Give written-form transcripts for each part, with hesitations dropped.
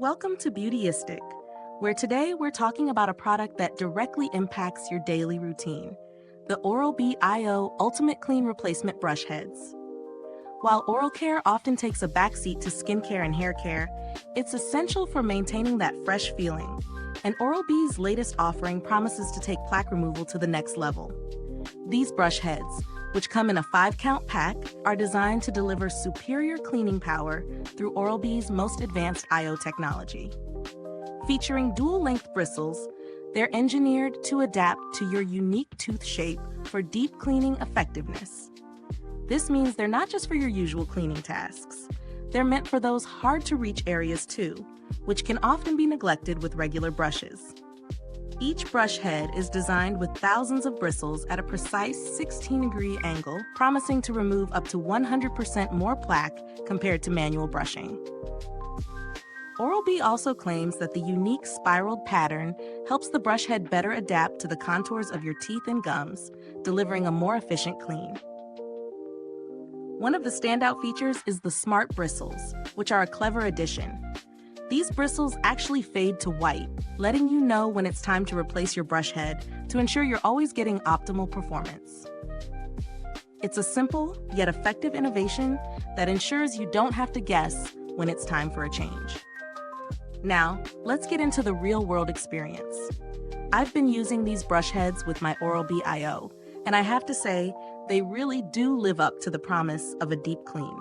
Welcome to Beautyistic, where today we're talking about a product that directly impacts your daily routine, the Oral-B iO Ultimate Clean Replacement Brush Heads. While oral care often takes a backseat to skincare and hair care, it's essential for maintaining that fresh feeling, and Oral-B's latest offering promises to take plaque removal to the next level. These brush heads, which come in a 5-count pack, are designed to deliver superior cleaning power through Oral-B's most advanced iO technology. Featuring dual-length bristles, they're engineered to adapt to your unique tooth shape for deep cleaning effectiveness. This means they're not just for your usual cleaning tasks. They're meant for those hard-to-reach areas too, which can often be neglected with regular brushes. Each brush head is designed with thousands of bristles at a precise 16-degree angle, promising to remove up to 100% more plaque compared to manual brushing. Oral-B also claims that the unique spiraled pattern helps the brush head better adapt to the contours of your teeth and gums, delivering a more efficient clean. One of the standout features is the Smart Bristles, which are a clever addition. These bristles actually fade to white, letting you know when it's time to replace your brush head to ensure you're always getting optimal performance. It's a simple yet effective innovation that ensures you don't have to guess when it's time for a change. Now, let's get into the real-world experience. I've been using these brush heads with my Oral-B iO, and I have to say, they really do live up to the promise of a deep clean.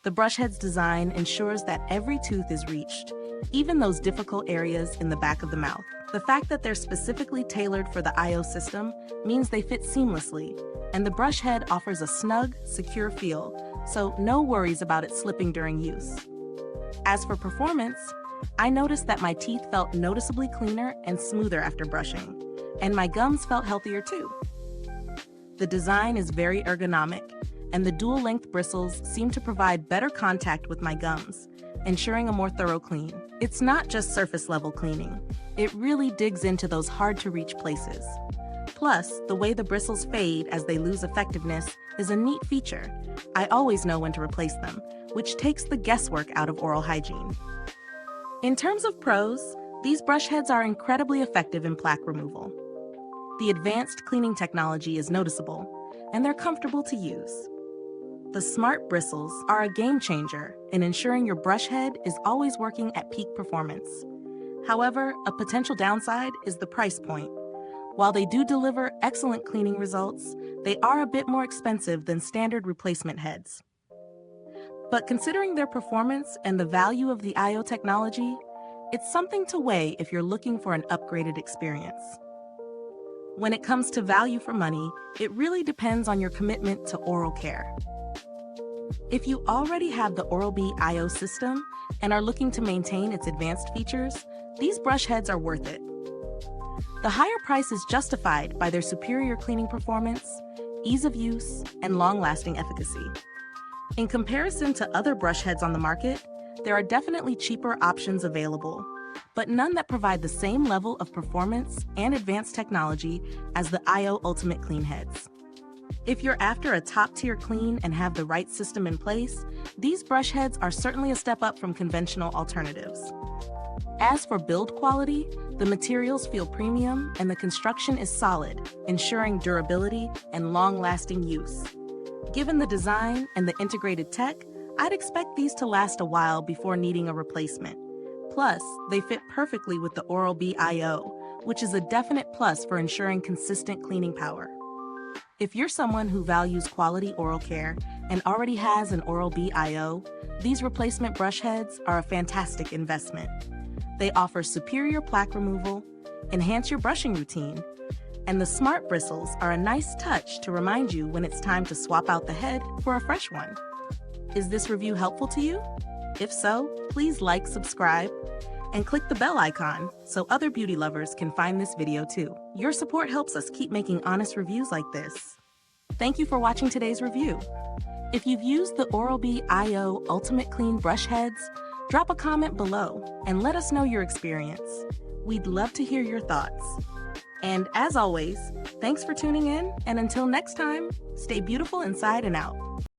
The brush head's design ensures that every tooth is reached, even those difficult areas in the back of the mouth. The fact that they're specifically tailored for the iO system means they fit seamlessly, and the brush head offers a snug, secure feel, so no worries about it slipping during use. As for performance, I noticed that my teeth felt noticeably cleaner and smoother after brushing, and my gums felt healthier too. The design is very ergonomic, and the dual-length bristles seem to provide better contact with my gums, ensuring a more thorough clean. It's not just surface-level cleaning. It really digs into those hard-to-reach places. Plus, the way the bristles fade as they lose effectiveness is a neat feature. I always know when to replace them, which takes the guesswork out of oral hygiene. In terms of pros, these brush heads are incredibly effective in plaque removal. The advanced cleaning technology is noticeable, and they're comfortable to use. The Smart Bristles are a game changer in ensuring your brush head is always working at peak performance. However, a potential downside is the price point. While they do deliver excellent cleaning results, they are a bit more expensive than standard replacement heads. But considering their performance and the value of the iO technology, it's something to weigh if you're looking for an upgraded experience. When it comes to value for money, it really depends on your commitment to oral care. If you already have the Oral-B iO system and are looking to maintain its advanced features, these brush heads are worth it. The higher price is justified by their superior cleaning performance, ease of use, and long-lasting efficacy. In comparison to other brush heads on the market, there are definitely cheaper options available, but none that provide the same level of performance and advanced technology as the iO Ultimate Clean Heads. If you're after a top-tier clean and have the right system in place, these brush heads are certainly a step up from conventional alternatives. As for build quality, the materials feel premium and the construction is solid, ensuring durability and long-lasting use. Given the design and the integrated tech, I'd expect these to last a while before needing a replacement. Plus, they fit perfectly with the Oral-B iO, which is a definite plus for ensuring consistent cleaning power. If you're someone who values quality oral care and already has an Oral-B iO, these replacement brush heads are a fantastic investment. They offer superior plaque removal, enhance your brushing routine, and the Smart Bristles are a nice touch to remind you when it's time to swap out the head for a fresh one. Is this review helpful to you? If so, please like, subscribe, and click the bell icon so other beauty lovers can find this video too. Your support helps us keep making honest reviews like this. Thank you for watching today's review. If you've used the Oral-B iO Ultimate Clean Brush Heads, drop a comment below and let us know your experience. We'd love to hear your thoughts. And as always, thanks for tuning in, and until next time, stay beautiful inside and out.